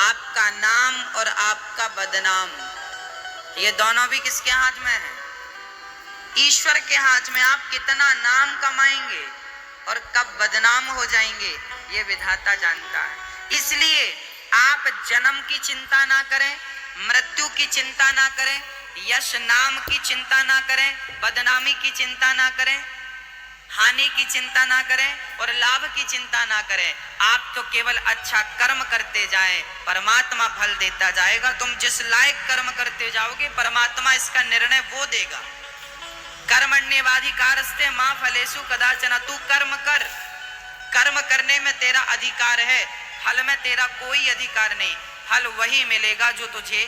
आपका नाम और आपका बदनाम, ये दोनों भी किसके हाथ में है? ईश्वर के हाथ में। आप कितना नाम कमाएंगे और कब बदनाम हो जाएंगे, ये विधाता जानता है। इसलिए आप जन्म की चिंता ना करें, मृत्यु की चिंता ना करें, यश नाम की चिंता ना करें, बदनामी की चिंता ना करें, हानि की चिंता ना करें और लाभ की चिंता ना करें। आप तो केवल अच्छा कर्म करते जाएं, परमात्मा फल देता जाएगा। तुम जिस लायक कर्म करते जाओगे, परमात्मा इसका निर्णय वो देगा। कर्मण्येवाधिकारस्ते मां फलेषु कदाचन। तू कर्म कर, कर्म करने में तेरा अधिकार है, फल में तेरा कोई अधिकार नहीं। फल वही मिलेगा जो तुझे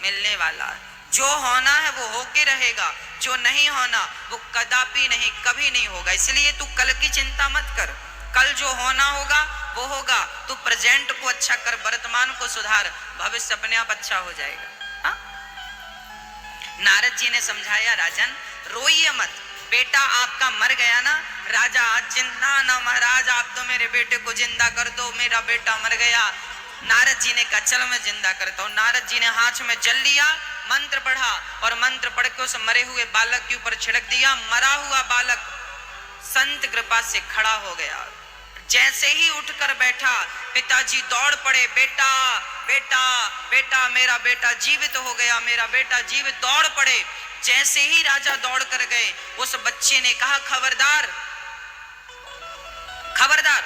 मिलने वाला है। जो होना है वो होके रहेगा, जो नहीं होना वो कदापि नहीं, कभी नहीं होगा। इसलिए तू कल की चिंता मत कर, कल जो होना होगा वो होगा। तू प्रेजेंट को अच्छा कर, वर्तमान को सुधार, भविष्य अपने आप अच्छा हो जाएगा। हा? नारद जी ने समझाया, राजन रोइए मत, बेटा आपका मर गया ना। राजा, चिंता न महाराज, आप तो मेरे बेटे को जिंदा कर दो, मेरा बेटा मर गया। नारद जी ने कहा चल मैं जिंदा करता हूं। नारद जी ने हाथ में जल लिया, मंत्र पढ़ा और मंत्र पढ़ के उस मरे हुए बालक के ऊपर छिड़क दिया। मरा हुआ बालक संत कृपा से खड़ा हो गया। जैसे ही उठकर बैठा, पिताजी दौड़ पड़े, बेटा बेटा बेटा, मेरा बेटा जीवित हो गया, मेरा बेटा जीवित। दौड़ पड़े। जैसे ही राजा दौड़ कर गए, उस बच्चे ने कहा खबरदार खबरदार।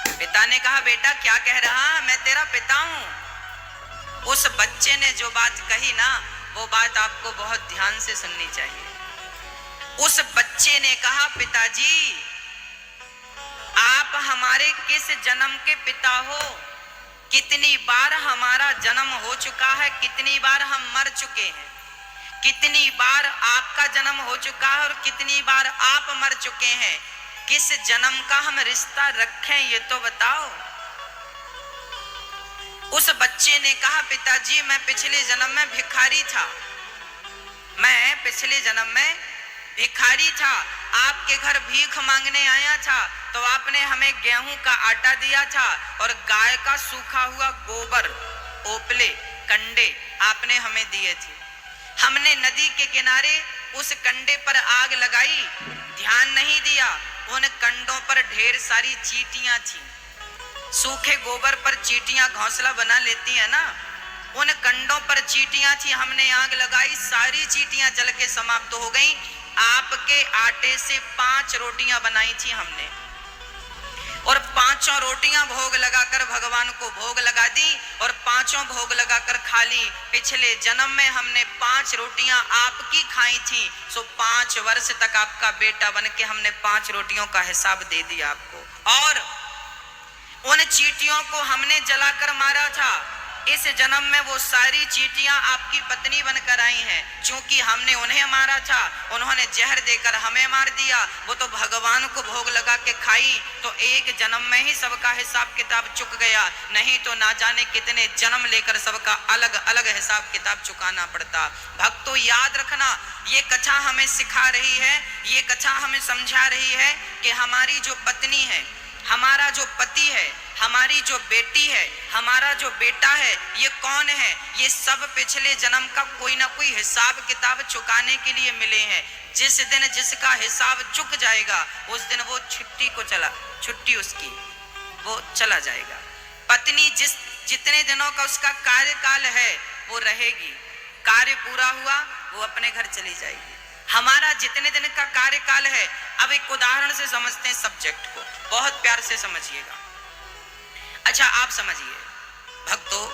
पिता ने कहा बेटा क्या कह रहा, मैं तेरा पिता हूं। उस बच्चे ने जो बात कही ना, वो बात आपको बहुत ध्यान से सुननी चाहिए। उस बच्चे ने कहा पिताजी आप हमारे किस जन्म के पिता हो? कितनी बार हमारा जन्म हो चुका है, कितनी बार हम मर चुके हैं, कितनी बार आपका जन्म हो चुका है और कितनी बार आप मर चुके हैं। किस जन्म का हम रिश्ता रखें ये तो बताओ। उस बच्चे ने कहा पिताजी मैं पिछले जन्म में भिखारी था, मैं पिछले जन्म में भिखारी था, आपके घर भीख मांगने आया था तो आपने हमें गेहूं का आटा दिया था और गाय का सूखा हुआ गोबर, ओपले, कंडे आपने हमें दिए थे। हमने नदी के किनारे उस कंडे पर आग लगाई, ध्यान नहीं दिया, उन कंडों पर ढेर सारी चींटियां थी। सूखे गोबर पर चींटियां घोंसला बना लेती है ना, उन कंडों पर चींटियां थी। हमने आग लगाई, सारी चींटियां जल के समाप्त हो गईं। आपके आटे से 5 रोटियां बनाई थी हमने और 5 रोटियां भोग लगाकर भगवान को भोग लगा दी और 5 भोग लगाकर खा ली। पिछले जन्म में हमने 5 रोटियां आपकी खाई थी, सो 5 वर्ष तक आपका बेटा बन के हमने 5 रोटियों का हिसाब दे दिया आपको। और उन चींटियों को हमने जलाकर मारा था। इस जन्म में वो सारी चींटियां आपकी पत्नी बनकर आई हैं। क्योंकि हमने उन्हें मारा था, उन्होंने जहर देकर हमें मार दिया, वो तो भगवान को भोग लगा के खाई, तो एक जन्म में ही सबका हिसाब किताब चुक गया। नहीं तो ना जाने कितने जन्म लेकर सबका अलग अलग हिसाब किताब चुकाना पड़ता। भक्तों याद रखना, ये कथा हमें सिखा रही है, ये कथा हमें समझा रही है कि हमारी जो पत्नी है, हमारा जो पति है, हमारी जो बेटी है, हमारा जो बेटा है, ये कौन है? ये सब पिछले जन्म का कोई ना कोई हिसाब किताब चुकाने के लिए मिले हैं। जिस दिन जिसका हिसाब चुक जाएगा उस दिन वो छुट्टी उसकी वो चला जाएगा। पत्नी जितने दिनों का उसका कार्यकाल है वो रहेगी, कार्य पूरा हुआ वो अपने घर चली जाएगी। हमारा जितने दिन का कार्यकाल है, अब एक उदाहरण से समझते हैं सब्जेक्ट को, बहुत प्यार से समझिएगा। अच्छा आप समझिए भक्तों,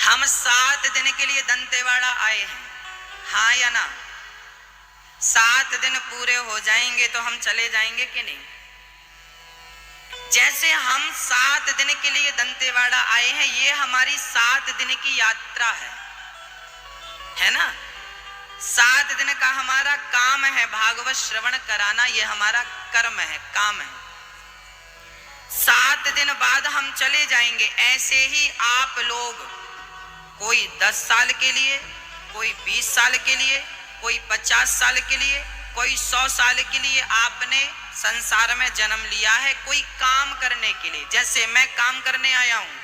हम 7 दिन के लिए दंतेवाड़ा आए हैं, हाँ या ना? 7 दिन पूरे हो जाएंगे तो हम चले जाएंगे कि नहीं? जैसे हम 7 दिन के लिए दंतेवाड़ा आए हैं, ये हमारी 7 दिन की यात्रा है ना? 7 दिन का हमारा काम है भागवत श्रवण कराना, ये हमारा कर्म है, काम है। 7 दिन बाद हम चले जाएंगे। ऐसे ही आप लोग, कोई 10 साल के लिए, कोई 20 साल के लिए, कोई 50 साल के लिए, कोई 100 साल के लिए आपने संसार में जन्म लिया है कोई काम करने के लिए। जैसे मैं काम करने आया हूं,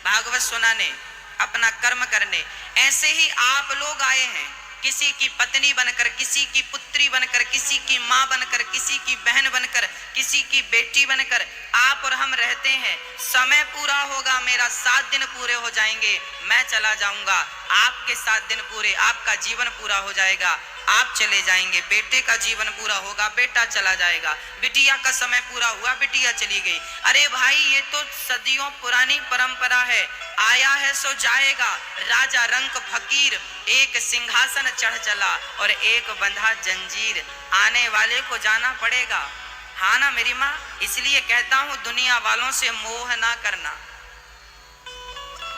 भागवत सुनाने, अपना कर्म करने, ऐसे ही आप लोग आए हैं किसी की पत्नी बनकर, किसी की पुत्री बनकर, किसी की माँ बनकर, किसी की बहन बनकर, किसी की बेटी बनकर आप और हम रहते हैं। समय पूरा होगा, मेरा 7 दिन पूरे हो जाएंगे, मैं चला जाऊंगा, आपके 7 दिन पूरे, आपका जीवन पूरा हो जाएगा, आप चले जाएंगे, बेटे का जीवन पूरा होगा, बेटा चला जाएगा, बिटिया का समय पूरा हुआ, बिटिया चली गई। अरे भाई ये तो सदियों पुरानी परंपरा है, आया है सो जाएगा। राजा रंक फकीर, एक सिंहासन चढ़ चला और एक बंधा जंजीर, आने वाले को जाना पड़ेगा। हाँ ना मेरी माँ, इसलिए कहता हूं दुनिया वालों से मोह ना करना,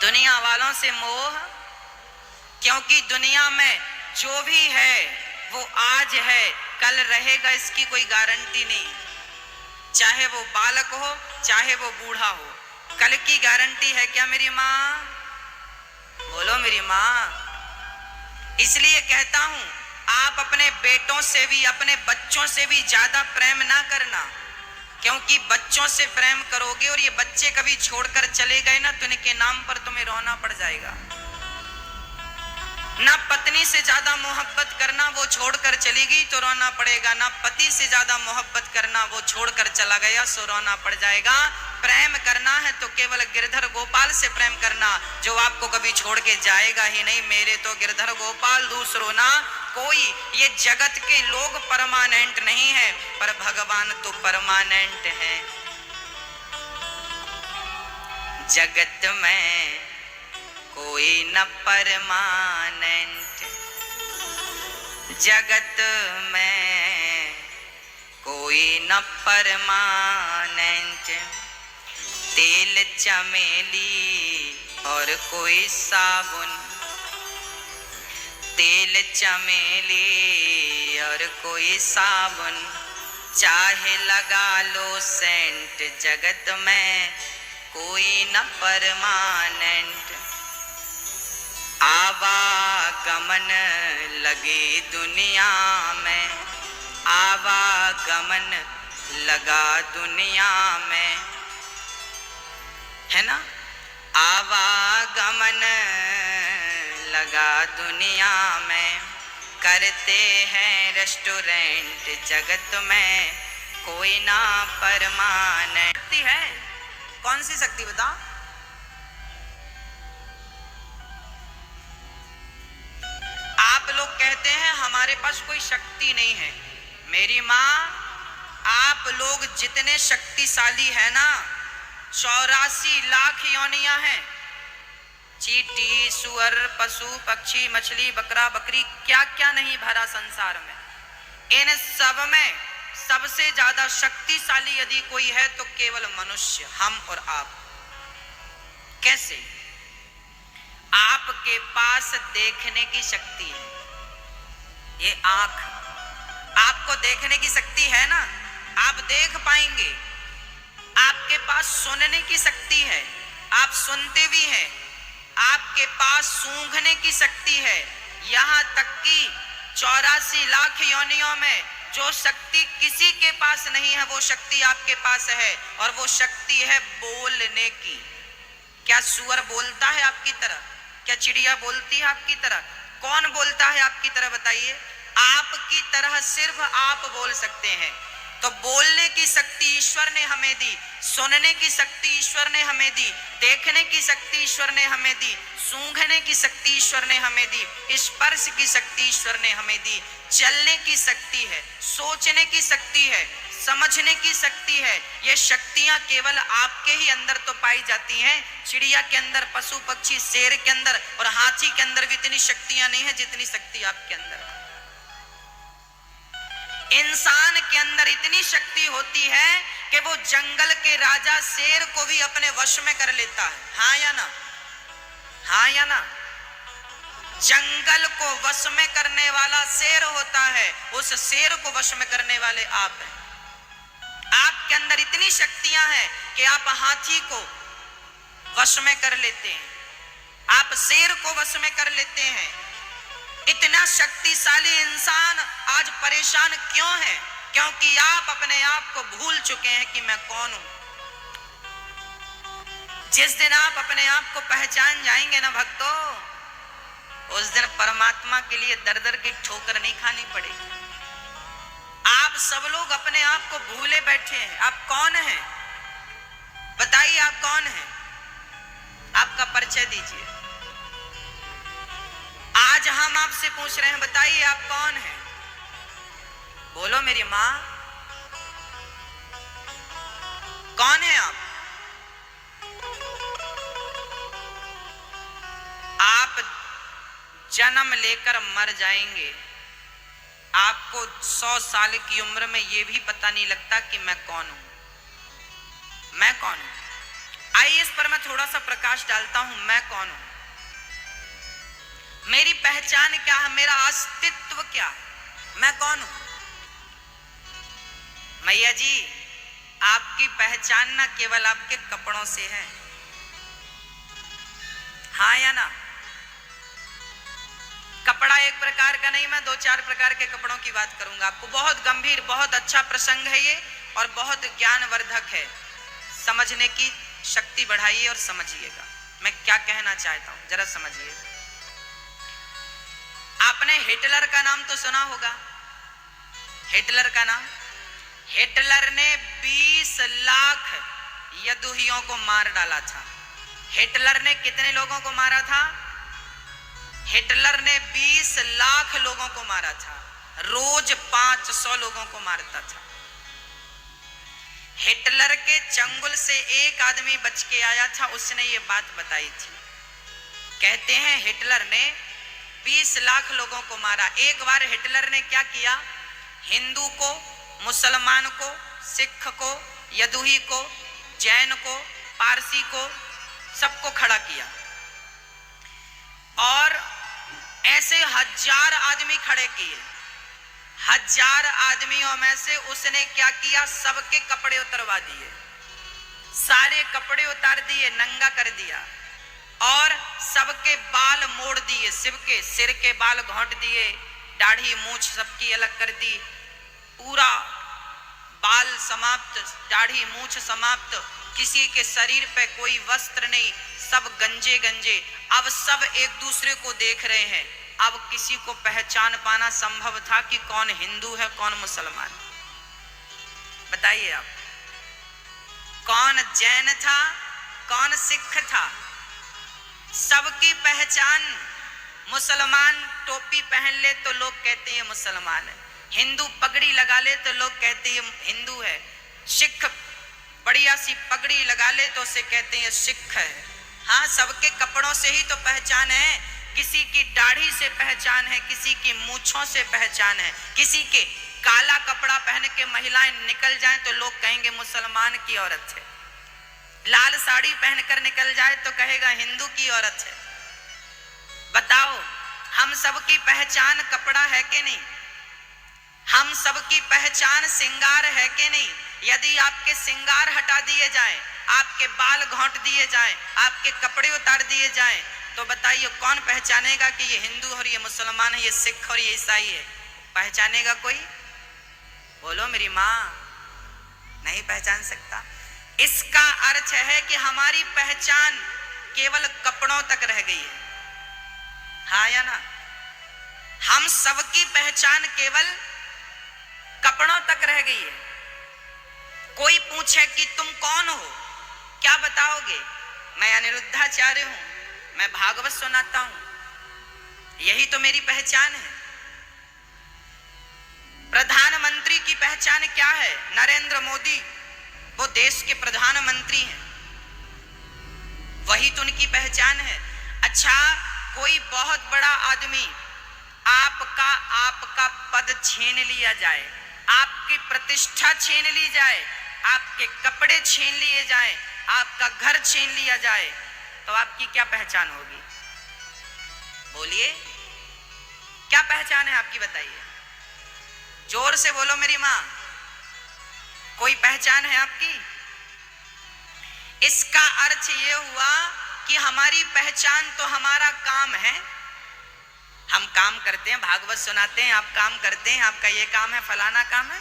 दुनिया वालों से मोह, क्योंकि दुनिया में जो भी है वो आज है, कल रहेगा इसकी कोई गारंटी नहीं। चाहे वो बालक हो, चाहे वो बूढ़ा हो, कल की गारंटी है क्या मेरी माँ? बोलो मेरी माँ। इसलिए कहता हूं आप अपने बेटों से भी, अपने बच्चों से भी ज्यादा प्रेम ना करना, क्योंकि बच्चों से प्रेम करोगे और ये बच्चे कभी छोड़कर चले गए ना तो इनके नाम पर तुम्हें रोना पड़ जाएगा। ना पत्नी से ज्यादा मोहब्बत करना, वो छोड़कर चली गई तो रोना पड़ेगा, ना पति से ज्यादा मोहब्बत करना, वो छोड़कर चला गया सो रोना पड़ जाएगा। प्रेम करना है तो केवल गिरधर गोपाल से प्रेम करना, जो आपको कभी छोड़ के जाएगा ही नहीं। मेरे तो गिरधर गोपाल, दूसरों ना कोई। ये जगत के लोग परमानेंट नहीं है, पर भगवान तो परमानेंट है। जगत में कोई न परमानेंट, जगत में कोई न परमानेंट, तेल चमेली और कोई साबुन, तेल चमेली और कोई साबुन, चाहे लगा लो सेंट, जगत में कोई न परमानेंट। आवागमन लगे दुनिया में, आवागमन लगा दुनिया में, है ना, आवागमन लगा दुनिया में, करते हैं रेस्टोरेंट, जगत में कोई ना परमानेंट। शक्ति है, कौन सी शक्ति बताओ? आप लोग कहते हैं हमारे पास कोई शक्ति नहीं है। मेरी माँ, आप लोग जितने शक्तिशाली है ना, 84 लाख योनियां हैं, चींटी, सुअर, पशु, पक्षी, मछली, बकरा, बकरी, क्या क्या नहीं भरा संसार में। इन सब में सबसे ज्यादा शक्तिशाली यदि कोई है तो केवल मनुष्य, हम और आप। कैसे? आपके पास देखने की शक्ति है, ये आंख, आपको देखने की शक्ति है ना, आप देख पाएंगे। आपके पास सुनने की शक्ति है, आप सुनते भी हैं। आपके पास सूंघने की शक्ति है। यहां तक कि 84 लाख योनियों में जो शक्ति किसी के पास नहीं है वो शक्ति आपके पास है, और वो शक्ति है बोलने की। क्या सुअर बोलता है आपकी तरह? क्या चिड़िया बोलती है आपकी तरह? कौन बोलता है आपकी तरह बताइए? आपकी तरह सिर्फ आप बोल सकते हैं। तो बोलने की शक्ति ईश्वर ने हमें दी, सुनने की शक्ति ईश्वर ने हमें दी, देखने की शक्ति ईश्वर ने हमें दी, सूंघने की शक्ति ईश्वर ने हमें दी, स्पर्श की शक्ति ईश्वर ने हमें दी, चलने की शक्ति है, सोचने की शक्ति है, समझने की शक्ति है। ये शक्तियां केवल आपके ही अंदर तो पाई जाती हैं। चिड़िया के अंदर, पशु पक्षी, शेर के अंदर और हाथी के अंदर भी इतनी शक्तियां नहीं है जितनी शक्ति आपके अंदर है। इंसान के अंदर इतनी शक्ति होती है कि वो जंगल के राजा शेर को भी अपने वश में कर लेता है। हाँ या ना? हाँ या ना? जंगल को वश में करने वाला शेर होता है, उस शेर को वश में करने वाले आप हैं। आपके अंदर इतनी शक्तियां हैं कि आप हाथी को वश में कर लेते हैं, आप शेर को वश में कर लेते हैं। इतना शक्तिशाली इंसान आज परेशान क्यों है? क्योंकि आप अपने आप को भूल चुके हैं कि मैं कौन हूं। जिस दिन आप अपने आप को पहचान जाएंगे ना भक्तों, उस दिन परमात्मा के लिए दर दर की ठोकर नहीं खानी पड़ेगी। आप सब लोग अपने आप को भूले बैठे हैं। आप कौन हैं? बताइए आप कौन हैं? आपका परिचय दीजिए। आज हम आपसे पूछ रहे हैं, बताइए आप कौन हैं? बोलो मेरी मां, कौन है आप? आप जन्म लेकर मर जाएंगे। आपको 100 साल की उम्र में यह भी पता नहीं लगता कि मैं कौन हूं। मैं कौन हूं? आइए इस पर मैं थोड़ा सा प्रकाश डालता हूं। मैं कौन हूं? मेरी पहचान क्या है? मेरा अस्तित्व क्या है? मैं कौन हूं? मैया जी, आपकी पहचान ना केवल आपके कपड़ों से है। हाँ या ना? कपड़ा एक प्रकार का नहीं, मैं 2-4 प्रकार के कपड़ों की बात करूंगा आपको। बहुत गंभीर, बहुत अच्छा प्रसंग है ये और बहुत ज्ञानवर्धक है। समझने की शक्ति बढ़ाइए और समझिएगा मैं क्या कहना चाहता हूं, जरा समझिए। आपने हिटलर का नाम तो सुना होगा। हिटलर का नाम। हिटलर ने 20 लाख यहूदियों को मार डाला था। हिटलर ने कितने लोगों को मारा था? हिटलर ने 20 लाख लोगों को मारा था। रोज 500 लोगों को मारता था। हिटलर के चंगुल से एक आदमी बच के आया था, उसने ये बात बताई थी। कहते हैं हिटलर ने 20 लाख लोगों को मारा। एक बार हिटलर ने क्या किया? हिंदू को, मुसलमान को, सिख को, यहूदी को, जैन को, पारसी को, सबको खड़ा किया और ऐसे 1000 आदमी खड़े किए। 1000 आदमियों में से उसने क्या किया? सबके कपड़े उतरवा दिए, सारे कपड़े उतार दिए, नंगा कर दिया और सबके बाल मोड़ दिए। सबके सिर के बाल घोंट दिए, दाढ़ी मूंछ सबकी अलग कर दी, पूरा बाल समाप्त, दाढ़ी मूंछ समाप्त, किसी के शरीर पे कोई वस्त्र नहीं, सब गंजे गंजे। अब सब एक दूसरे को देख रहे हैं। अब किसी को पहचान पाना संभव था कि कौन हिंदू है, कौन मुसलमान? बताइए आप, कौन जैन था, कौन सिख था? सबकी पहचान। मुसलमान टोपी पहन ले तो लोग कहते हैं मुसलमान है, हिंदू पगड़ी लगा ले तो लोग कहते हैं हिंदू है, सिख बढ़िया सी पगड़ी लगा ले तो उसे कहते हैं सिख है। हाँ, सबके कपड़ों से ही तो पहचान है। किसी की दाढ़ी से पहचान है, किसी की मूंछों से पहचान है। किसी के काला कपड़ा पहन के महिलाएं निकल जाएं तो लोग कहेंगे मुसलमान की औरत है। लाल साड़ी पहनकर निकल जाए तो कहेगा हिंदू की औरत है। बताओ, हम सबकी पहचान कपड़ा है कि नहीं? हम सबकी पहचान सिंगार है कि नहीं? यदि आपके सिंगार हटा दिए जाएं, आपके बाल घोंट दिए जाएं, आपके कपड़े उतार दिए जाएं, तो बताइए कौन पहचानेगा कि ये हिंदू और ये मुसलमान है, ये सिख और ये ईसाई है? पहचानेगा कोई? बोलो मेरी माँ, नहीं पहचान सकता। इसका अर्थ है कि हमारी पहचान केवल कपड़ों तक रह गई है। हाँ या ना? हम सबकी पहचान केवल कपड़ों तक रह गई है। कोई पूछे कि तुम कौन हो, क्या बताओगे? मैं अनिरुद्धाचार्य हूं, मैं भागवत सुनाता हूं, यही तो मेरी पहचान है। प्रधानमंत्री की पहचान क्या है? नरेंद्र मोदी, वो देश के प्रधानमंत्री हैं, वही तो उनकी पहचान है। अच्छा, कोई बहुत बड़ा आदमी आपका पद छीन लिया जाए, आपकी प्रतिष्ठा छीन ली जाए, आपके कपड़े छीन लिए जाए, आपका घर छीन लिया जाए, तो आपकी क्या पहचान होगी? बोलिए, क्या पहचान है आपकी? बताइए, जोर से बोलो मेरी माँ, कोई पहचान है आपकी? इसका अर्थ ये हुआ कि हमारी पहचान तो हमारा काम है। हम काम करते हैं, भागवत सुनाते हैं, आप काम करते हैं, आपका ये काम है, फलाना काम है।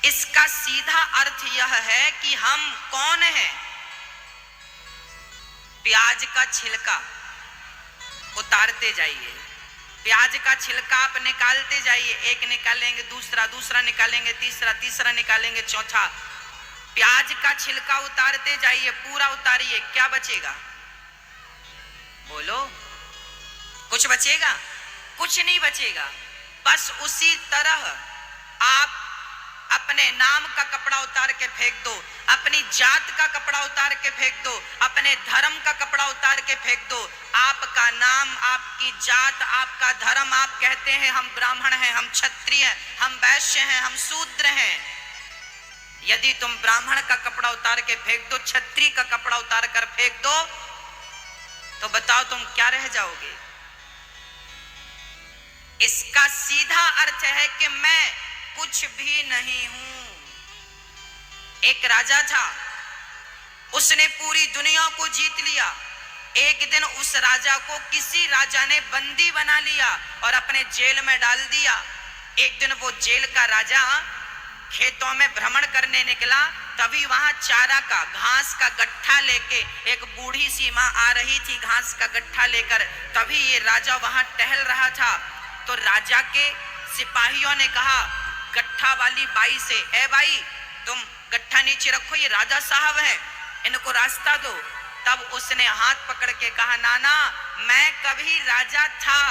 इसका सीधा अर्थ यह है कि हम कौन हैं। प्याज का छिलका उतारते जाइए, प्याज का छिलका आप निकालते जाइए, एक निकालेंगे दूसरा, दूसरा निकालेंगे तीसरा, तीसरा निकालेंगे चौथा, प्याज का छिलका उतारते जाइए, पूरा उतारिए, क्या बचेगा? बोलो, कुछ बचेगा? कुछ नहीं बचेगा। बस उसी तरह आप अपने नाम का कपड़ा उतार के फेंक दो, अपनी जात का कपड़ा उतार के फेंक दो, अपने धर्म का कपड़ा उतार के फेंक दो। आपका नाम, आपकी जात, आपका धर्म, आप कहते हैं हम ब्राह्मण हैं, हम क्षत्रिय हैं, हम वैश्य हैं, हम शूद्र हैं। यदि तुम ब्राह्मण का कपड़ा उतार के फेंक दो, क्षत्रिय का कपड़ा उतार कर फेंक दो, तो बताओ तुम क्या रह जाओगे? इसका सीधा अर्थ है कि मैं कुछ भी नहीं हूं। एक राजा था, उसने पूरी दुनिया को जीत लिया। एक दिन उस राजा को किसी राजा ने बंदी बना लिया और अपने जेल में डाल दिया। एक दिन वो जेल का राजा खेतों में भ्रमण करने निकला, तभी वहां चारा का, घास का गट्ठा लेके एक बूढ़ी सी मां आ रही थी घास का गट्ठा लेकर। तभी ये राजा वहां टहल रहा था, तो राजा के सिपाहियों ने कहा गट्ठा वाली बाई से, ए बाई तुम गट्ठा नीचे रखो, ये राजा साहब हैं, इनको रास्ता दो। तब उसने हाथ पकड़ के कहा, नाना मैं कभी राजा था,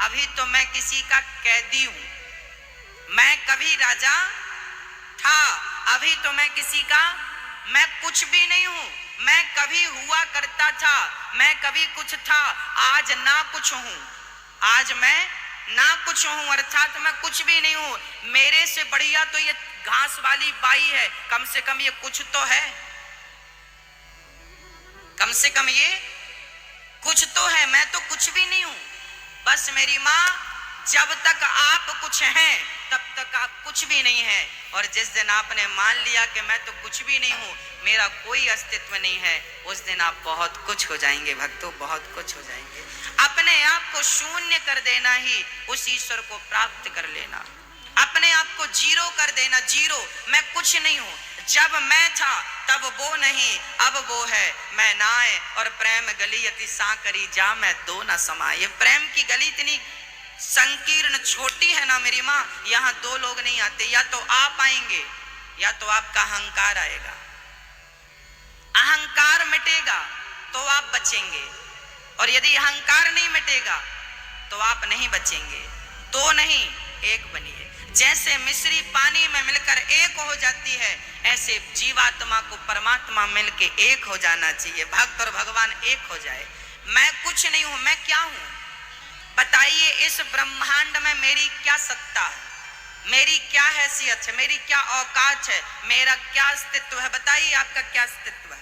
अभी तो मैं किसी का कैदी हूं। मैं कभी राजा था, अभी तो मैं किसी का, मैं कुछ भी नहीं हूं। मैं कभी हुआ करता था, मैं कभी कुछ था, आज ना कुछ हूं। आज मैं ना कुछ हूं, अर्थात मैं कुछ भी नहीं हूं। मेरे से बढ़िया तो ये घास वाली बाई है, कम से कम ये कुछ तो है, कम से कम ये कुछ तो है। मैं तो कुछ भी नहीं हूं। बस मेरी माँ, जब तक आप कुछ हैं तब तक आप कुछ भी नहीं हैं, और जिस दिन आपने मान लिया कि मैं तो कुछ भी नहीं हूं, मेरा कोई अस्तित्व नहीं है, उस दिन आप बहुत कुछ हो जाएंगे भक्तों, बहुत कुछ हो जाएंगे। अपने आप को शून्य कर देना ही उस ईश्वर को प्राप्त कर लेना, अपने आप को जीरो कर देना, जीरो, मैं कुछ नहीं हूं। जब मैं था तब वो नहीं, अब वो है, मैं नाए और प्रेम गली अति सांकरी जा मैं दो न समाए। ये प्रेम की गली इतनी संकीर्ण छोटी है ना मेरी माँ, यहाँ दो लोग नहीं आते, या तो आप आएंगे या तो आपका अहंकार आएगा। अहंकार मिटेगा तो आप बचेंगे, और यदि अहंकार नहीं मिटेगा तो आप नहीं बचेंगे। दो नहीं, एक बनिए। जैसे मिश्री पानी में मिलकर एक हो जाती है, ऐसे जीवात्मा को परमात्मा मिलके एक हो जाना चाहिए। भक्त और भगवान एक हो जाए। मैं कुछ नहीं हूं, मैं क्या हूं? बताइए, इस ब्रह्मांड में मेरी क्या सत्ता है, मेरी क्या हैसियत है, मेरी क्या औकात है, मेरा क्या अस्तित्व है? बताइए आपका क्या अस्तित्व है?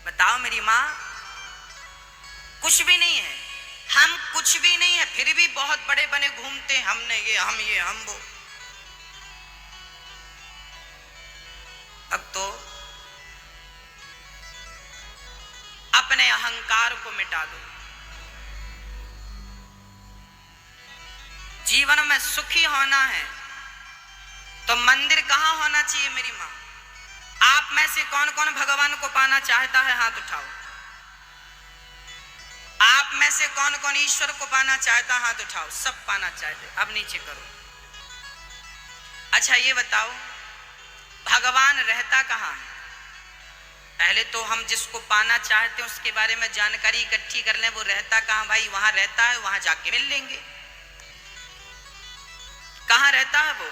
बताओ मेरी माँ, कुछ भी नहीं है। हम कुछ भी नहीं है, फिर भी बहुत बड़े बने घूमते हैं, हमने ये, हम वो। अब तो अपने अहंकार को मिटा दो। जीवन में सुखी होना है तो मंदिर कहाँ होना चाहिए मेरी माँ? आप में से कौन कौन भगवान को पाना चाहता है? हाथ उठाओ। आप में से कौन कौन ईश्वर को पाना चाहता? हाथ उठाओ। सब पाना चाहते, अब नीचे करो। अच्छा ये बताओ, भगवान रहता कहाँ है? पहले तो हम जिसको पाना चाहते हैं उसके बारे में जानकारी इकट्ठी कर लें। वो रहता कहाँ भाई? वहां रहता है, वहां जाके मिल लेंगे। कहाँ रहता है वो?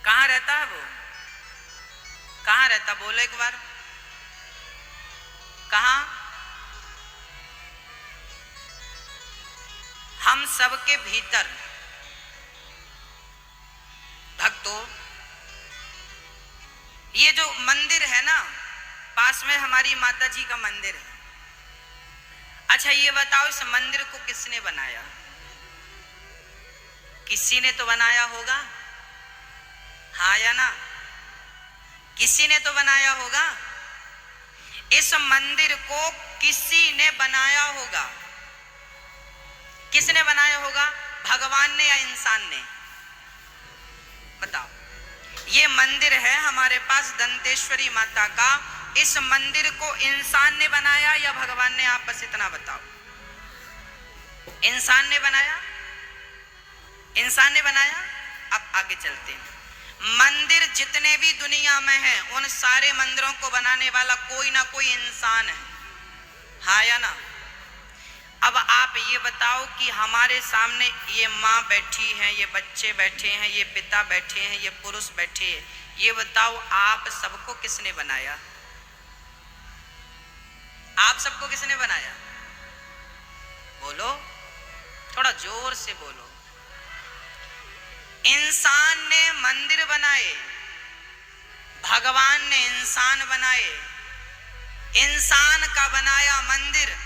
कहाँ रहता है वो? कहाँ रहता? बोलो एक बार, कहाँ? हम सबके भीतर। भक्तों, ये जो मंदिर है ना, पास में हमारी माता जी का मंदिर है। अच्छा ये बताओ, इस मंदिर को किसने बनाया? किसी ने तो बनाया होगा, हाँ या ना? किसी ने तो बनाया होगा। इस मंदिर को किसी ने बनाया होगा। किसने बनाया होगा? भगवान ने या इंसान ने? बताओ। ये मंदिर है हमारे पास दंतेश्वरी माता का, इस मंदिर को इंसान ने बनाया या भगवान ने? आप बस इतना बताओ। इंसान ने बनाया, इंसान ने बनाया। अब आगे चलते हैं। मंदिर जितने भी दुनिया में हैं, उन सारे मंदिरों को बनाने वाला कोई ना कोई इंसान है, हाँ या ना? अब आप ये बताओ कि हमारे सामने ये माँ बैठी है, ये बच्चे बैठे हैं, ये पिता बैठे हैं, ये पुरुष बैठे हैं, ये बताओ आप सबको किसने बनाया? आप सबको किसने बनाया? बोलो, थोड़ा जोर से बोलो। इंसान ने मंदिर बनाए, भगवान ने इंसान बनाए। इंसान का बनाया मंदिर,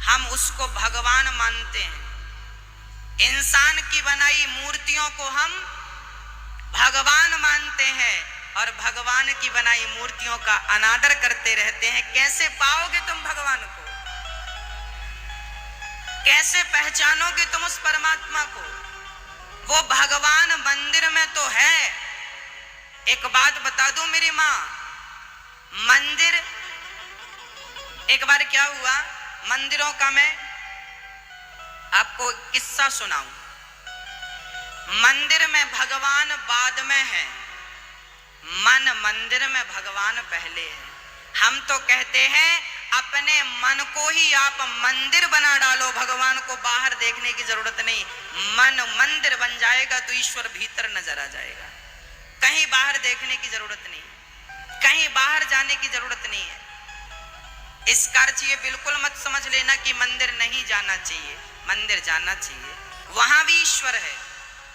हम उसको भगवान मानते हैं। इंसान की बनाई मूर्तियों को हम भगवान मानते हैं और भगवान की बनाई मूर्तियों का अनादर करते रहते हैं। कैसे पाओगे तुम भगवान को? कैसे पहचानोगे तुम उस परमात्मा को? वो भगवान मंदिर में तो है। एक बात बता दूं मेरी माँ, मंदिर, एक बार क्या हुआ, मंदिरों का मैं आपको किस्सा सुनाऊं। मंदिर में भगवान बाद में है, मन मंदिर में भगवान पहले है। हम तो कहते हैं अपने मन को ही आप मंदिर बना डालो, भगवान को बाहर देखने की जरूरत नहीं। मन मंदिर बन जाएगा तो ईश्वर भीतर नजर आ जाएगा। कहीं बाहर देखने की जरूरत नहीं, कहीं बाहर जाने की जरूरत नहीं है। इस कार्य ये बिल्कुल मत समझ लेना कि मंदिर नहीं जाना चाहिए, मंदिर जाना चाहिए। वहां भी ईश्वर है,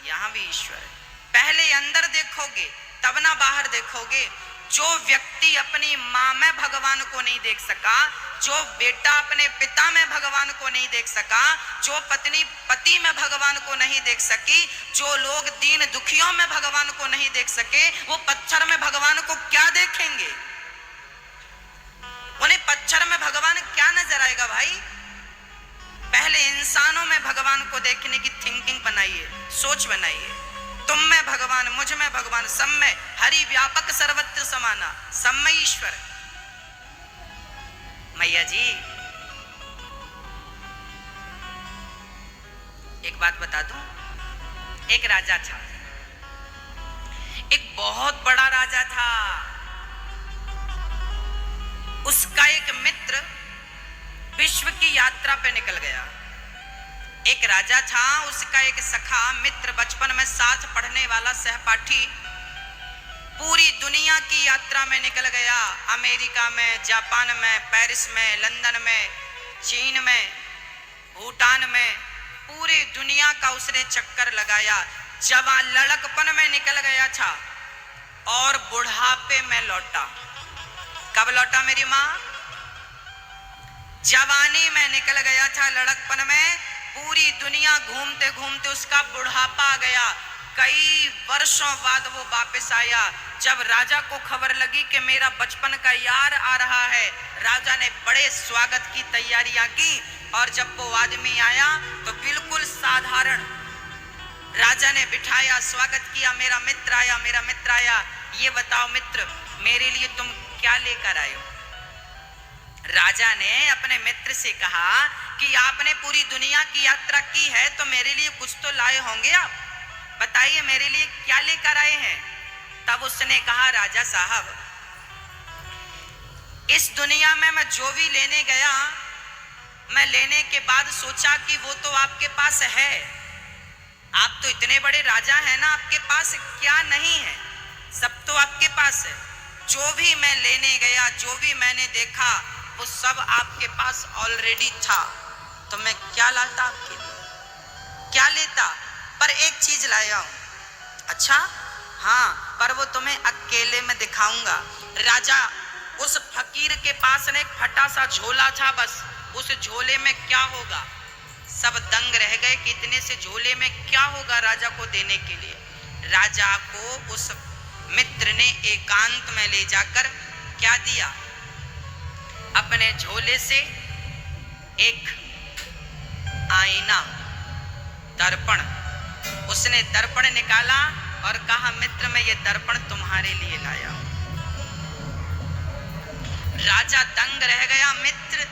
यहां भी ईश्वर है। पहले अंदर देखोगे तब ना बाहर देखोगे। जो व्यक्ति अपनी माँ में भगवान को नहीं देख सका, जो बेटा अपने पिता में भगवान को नहीं देख सका, जो पत्नी पति में भगवान को नहीं देख सकी, जो लोग दीन दुखियों में भगवान को नहीं देख सके, वो पत्थर में भगवान को क्या देखेंगे? उन्हें पत्थर में भगवान क्या नजर आएगा भाई? पहले इंसानों में भगवान को देखने की थिंकिंग बनाइए, सोच बनाइए। तुम में भगवान, मुझ में भगवान, सब में हरि व्यापक सर्वत्र समाना, सब में ईश्वर। मैया जी एक बात बता दूं, एक राजा था, एक बहुत बड़ा राजा था। उसका एक मित्र विश्व की यात्रा पे निकल गया। एक राजा था, उसका एक सखा मित्र, बचपन में साथ पढ़ने वाला सहपाठी, पूरी दुनिया की यात्रा में निकल गया। अमेरिका में, जापान में, पेरिस में, लंदन में, चीन में, भूटान में, पूरी दुनिया का उसने चक्कर लगाया। जवान लड़कपन में निकल गया था और बुढ़ापे में लौटा। कब लौटा मेरी माँ? जवानी में निकल गया था, लड़कपन में पूरी दुनिया घूमते घूमते उसका बुढ़ापा आ गया। कई वर्षों बाद वो वापस आया। जब राजा को खबर लगी कि मेरा बचपन का यार आ रहा है, राजा ने बड़े स्वागत की तैयारियां की। और जब वो आदमी आया तो बिल्कुल साधारण, राजा ने बिठाया, स्वागत किया, मेरा मित्र आया, मेरा मित्र आया। ये बताओ मित्र, मेरे लिए तुम क्या लेकर आए हो? राजा ने अपने मित्र से कहा कि आपने पूरी दुनिया की यात्रा की है तो मेरे लिए कुछ तो लाए होंगे आप, बताइए मेरे लिए क्या लेकर आए हैं? तब उसने कहा, राजा साहब, इस दुनिया में मैं जो भी लेने गया, मैं लेने के बाद सोचा कि वो तो आपके पास है। आप तो इतने बड़े राजा हैं ना, आपके पास क्या नहीं है? सब तो आपके पास है। जो भी मैं लेने गया, जो भी मैंने देखा, वो सब आपके पास ऑलरेडी था। तो मैं क्या लाता आपके लिए? क्या लेता? पर एक चीज लाया हूं। अच्छा हाँ, पर वो तुम्हें अकेले में दिखाऊंगा। राजा, उस फकीर के पास ने एक फटा सा झोला था, बस उस झोले में क्या होगा? सब दंग रह गए कि इतने से झोले में क्या होगा राजा को देने के लिए। राजा को उस मित्र ने एकांत में ले जाकर क्या दिया? अपने झोले से एक आईना दर्पण। उसने दर्पण निकाला और कहा, मित्र मैं ये दर्पण तुम्हारे लिए लाया हूं। राजा दंग रह गया, मित्र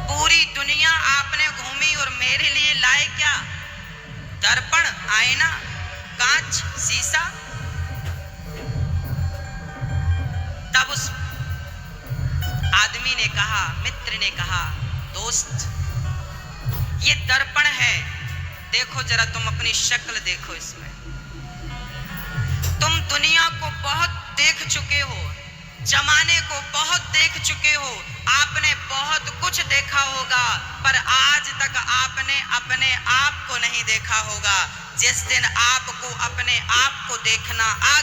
पूरी दुनिया आपने घूमी और मेरे लिए लाए क्या? दर्पण, आईना, कांच, शीशा। तब उस आदमी ने कहा, मित्र ने कहा, दोस्त ये दर्पण है, देखो जरा तुम अपनी शक्ल देखो इसमें। तुम दुनिया को बहुत देख चुके हो, जमाने को बहुत देख चुके हो, आपने बहुत कुछ देखा होगा, पर आज तक आपने अपने आप को नहीं देखा होगा। जिस दिन आपको अपने आप को देखना आ